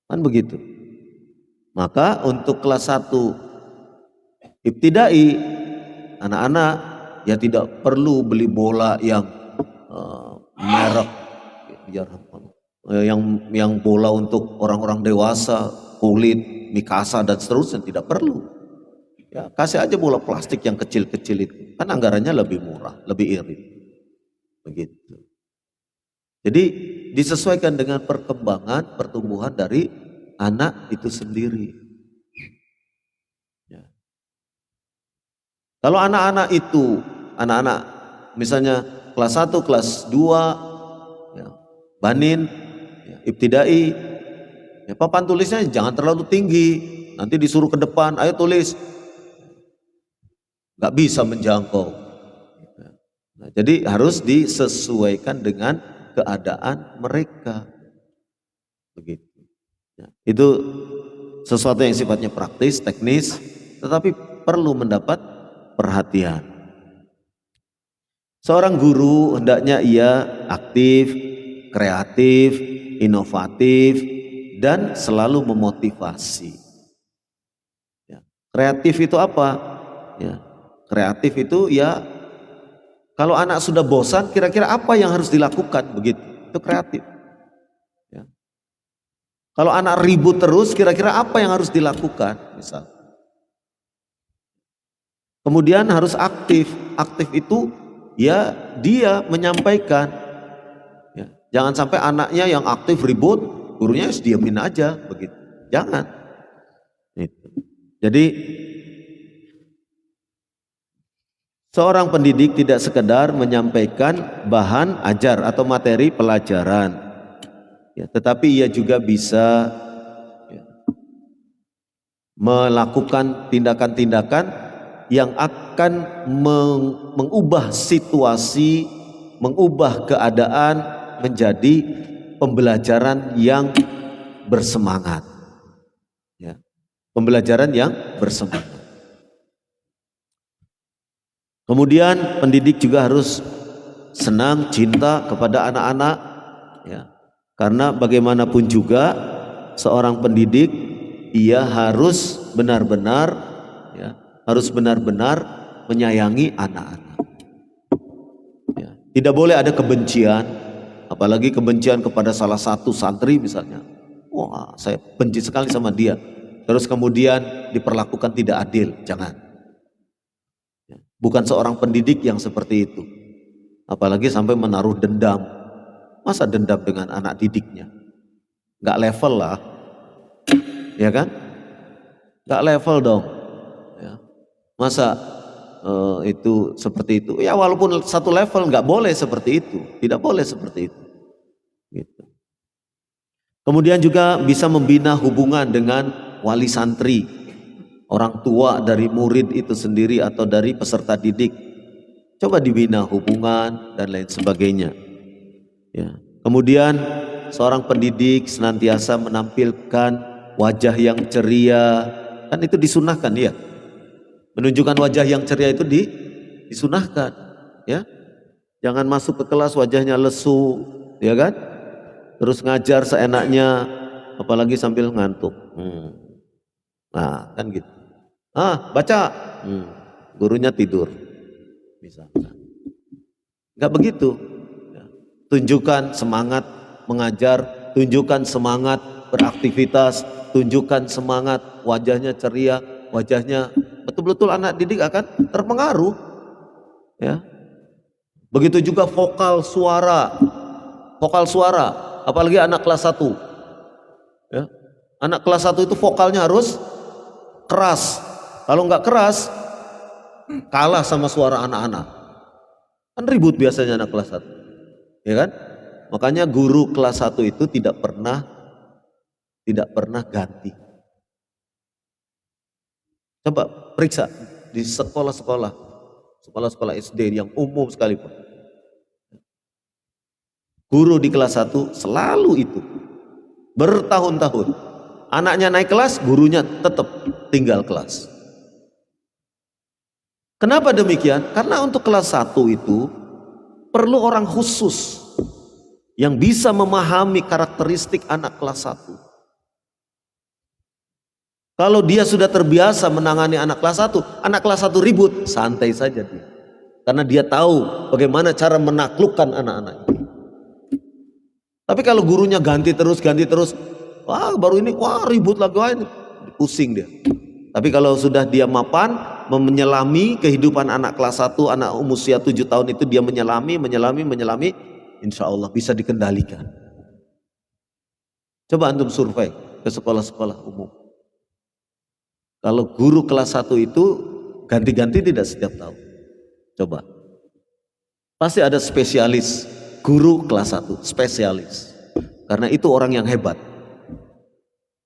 Kan begitu. Maka untuk kelas 1 ibtidai, anak-anak ya tidak perlu beli bola yang merek yang bola untuk orang-orang dewasa, kulit, mikasa dan seterusnya, tidak perlu. Ya, kasih aja bola plastik yang kecil-kecil itu, kan anggarannya lebih murah, lebih irit. Begitu. Jadi disesuaikan dengan perkembangan pertumbuhan dari anak itu sendiri. Ya. Kalau anak-anak itu, anak-anak misalnya kelas 1, kelas 2, ya, banin, ya, ibtidai, ya, papan tulisnya jangan terlalu tinggi, nanti disuruh ke depan, ayo tulis, nggak bisa menjangkau. Nah, jadi harus disesuaikan dengan keadaan mereka, begitu. Ya, itu sesuatu yang sifatnya praktis, teknis, tetapi perlu mendapat perhatian. Seorang guru hendaknya ia aktif, kreatif, inovatif, dan selalu memotivasi. Ya, kreatif itu apa? Ya, kreatif itu ya kalau anak sudah bosan, kira-kira apa yang harus dilakukan, begitu. Itu kreatif. Ya. Kalau anak ribut terus, kira-kira apa yang harus dilakukan, misal. Kemudian harus aktif. Aktif itu ya dia menyampaikan. Ya, jangan sampai anaknya yang aktif ribut, gurunya harus diamin aja, begitu. Jangan. Itu. Jadi seorang pendidik tidak sekedar menyampaikan bahan ajar atau materi pelajaran, ya, tetapi ia juga bisa ya, melakukan tindakan-tindakan yang akan mengubah situasi, mengubah keadaan menjadi pembelajaran yang bersemangat. Ya, pembelajaran yang bersemangat. Kemudian pendidik juga harus senang, cinta kepada anak-anak, ya. Karena bagaimanapun juga seorang pendidik ia harus benar-benar, ya, harus benar-benar menyayangi anak-anak. Ya. Tidak boleh ada kebencian, apalagi kebencian kepada salah satu santri misalnya. Wah, saya benci sekali sama dia. Terus kemudian diperlakukan tidak adil, jangan. Bukan seorang pendidik yang seperti itu. Apalagi sampai menaruh dendam. Masa dendam dengan anak didiknya? Gak level lah. Ya kan? Gak level dong. Ya. Masa itu seperti itu? Ya walaupun satu level gak boleh seperti itu. Tidak boleh seperti itu. Gitu. Kemudian juga bisa membina hubungan dengan wali santri. Orang tua dari murid itu sendiri atau dari peserta didik, coba dibina hubungan dan lain sebagainya. Ya. Kemudian seorang pendidik senantiasa menampilkan wajah yang ceria, kan itu disunahkan ya. Menunjukkan wajah yang ceria itu disunahkan, ya. Jangan masuk ke kelas wajahnya lesu, ya kan? Terus ngajar seenaknya, apalagi sambil ngantuk. Nah, kan gitu. Baca, gurunya tidur, misalkan. Enggak begitu. Tunjukkan semangat mengajar, tunjukkan semangat beraktivitas, tunjukkan semangat, wajahnya ceria, wajahnya betul-betul anak didik akan terpengaruh. Ya. Begitu juga vokal suara, apalagi anak kelas 1. Ya. Anak kelas 1 itu vokalnya harus keras. Kalau nggak keras, kalah sama suara anak-anak. Kan ribut biasanya anak kelas 1. Ya kan? Makanya guru kelas 1 itu tidak pernah ganti. Coba periksa di sekolah-sekolah SD yang umum sekalipun. Guru di kelas 1 selalu itu. Bertahun-tahun. Anaknya naik kelas, gurunya tetap tinggal kelas. Kenapa demikian? Karena untuk kelas 1 itu perlu orang khusus yang bisa memahami karakteristik anak kelas 1. Kalau dia sudah terbiasa menangani anak kelas 1, anak kelas 1 ribut, santai saja dia. Karena dia tahu bagaimana cara menaklukkan anak-anak itu. Tapi kalau gurunya ganti terus, baru ini, ribut lagi, pusing dia. Tapi kalau sudah dia mapan, menyelami kehidupan anak kelas 1, anak usia 7 tahun itu dia menyelami, insya Allah bisa dikendalikan. Coba antum survei ke sekolah-sekolah umum. Kalau guru kelas 1 itu ganti-ganti tidak setiap tahun. Coba. Pasti ada spesialis, guru kelas 1, spesialis. Karena itu orang yang hebat.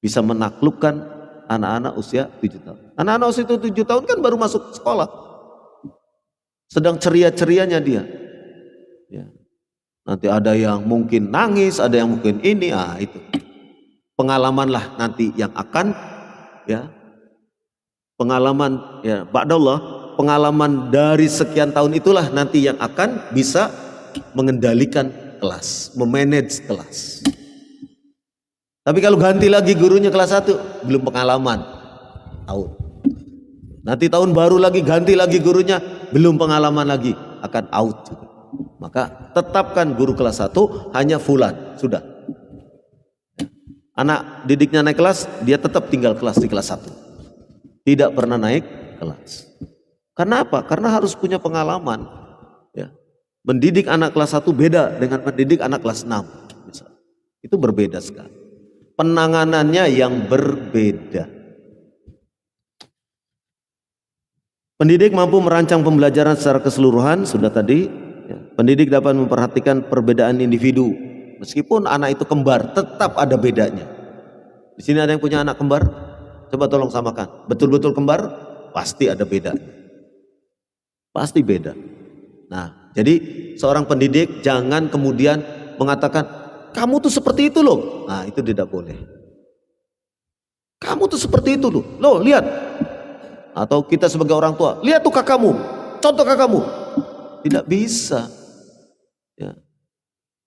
Bisa menaklukkan anak-anak usia 7 tahun. Anak-anak usia 7 tahun kan baru masuk sekolah. Sedang ceria-cerianya dia. Ya. Nanti ada yang mungkin nangis, ada yang mungkin ini, itu. Pengalamanlah nanti yang akan, ya, pengalaman, ya, ba'dallah, pengalaman dari sekian tahun itulah nanti yang akan bisa mengendalikan kelas, memanage kelas. Tapi kalau ganti lagi gurunya kelas 1, belum pengalaman, tahun. Nanti tahun baru lagi ganti lagi gurunya, belum pengalaman lagi, akan out juga. Maka tetapkan guru kelas 1 hanya fulan, sudah. Anak didiknya naik kelas, dia tetap tinggal kelas di kelas 1. Tidak pernah naik kelas. Karena apa? Karena harus punya pengalaman. Ya. Mendidik anak kelas 1 beda dengan mendidik anak kelas 6. Misalnya. Itu berbeda sekali. Penanganannya yang berbeda. Pendidik mampu merancang pembelajaran secara keseluruhan, sudah tadi. Ya. Pendidik dapat memperhatikan perbedaan individu. Meskipun anak itu kembar, tetap ada bedanya. Di sini ada yang punya anak kembar? Coba tolong samakan. Betul-betul kembar? Pasti ada bedanya. Pasti beda. Nah, jadi seorang pendidik jangan kemudian mengatakan, kamu tuh seperti itu loh. Nah, itu tidak boleh. Kamu tuh seperti itu loh. Loh, lihat. Atau kita sebagai orang tua, lihat tuh kakakmu, contoh kakakmu. Tidak bisa. Ya.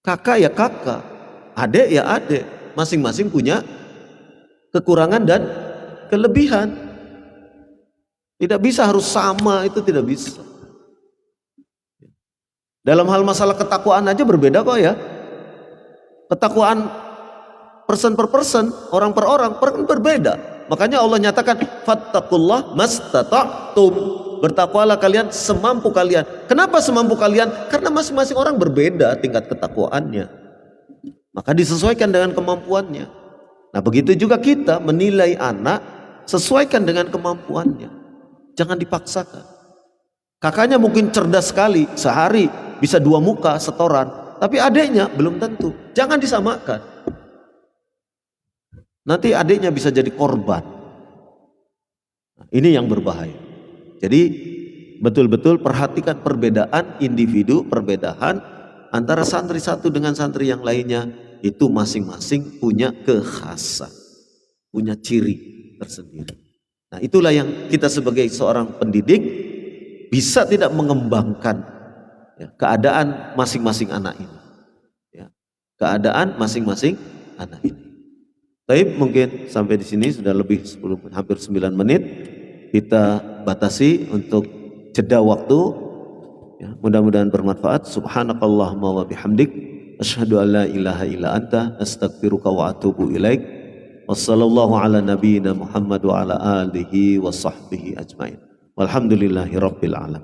Kakak ya kakak, adik ya adik. Masing-masing punya kekurangan dan kelebihan. Tidak bisa harus sama, itu tidak bisa. Dalam hal masalah ketakwaan aja berbeda kok ya. Ketakwaan person per person, orang per orang berbeda. Makanya Allah nyatakan fattaqullah mastata'tum. Bertakwalah kalian semampu kalian. Kenapa semampu kalian? Karena masing-masing orang berbeda tingkat ketakwaannya. Maka disesuaikan dengan kemampuannya. Nah, begitu juga kita menilai anak, sesuaikan dengan kemampuannya. Jangan dipaksakan. Kakaknya mungkin cerdas sekali, sehari bisa 2 muka setoran, tapi adiknya belum tentu. Jangan disamakan. Nanti adiknya bisa jadi korban. Nah, ini yang berbahaya. Jadi betul-betul perhatikan perbedaan individu, perbedaan antara santri satu dengan santri yang lainnya. Itu masing-masing punya kekhasan, punya ciri tersendiri. Nah, itulah yang kita sebagai seorang pendidik bisa tidak mengembangkan ya, keadaan masing-masing anak ini. Ya, keadaan masing-masing anak ini. Baik, mungkin sampai di sini sudah lebih 10, hampir 9 menit. Kita batasi untuk jeda waktu. Ya, mudah-mudahan bermanfaat. Subhanakallahumma wa bihamdik, asyhadu an la ilaha illa anta, astaghfiruka wa atubu ilaik. Wassallallahu ala nabiyyina Muhammad wa ala alihi wa sahbihi ajmain. Walhamdulillahi rabbil alamin.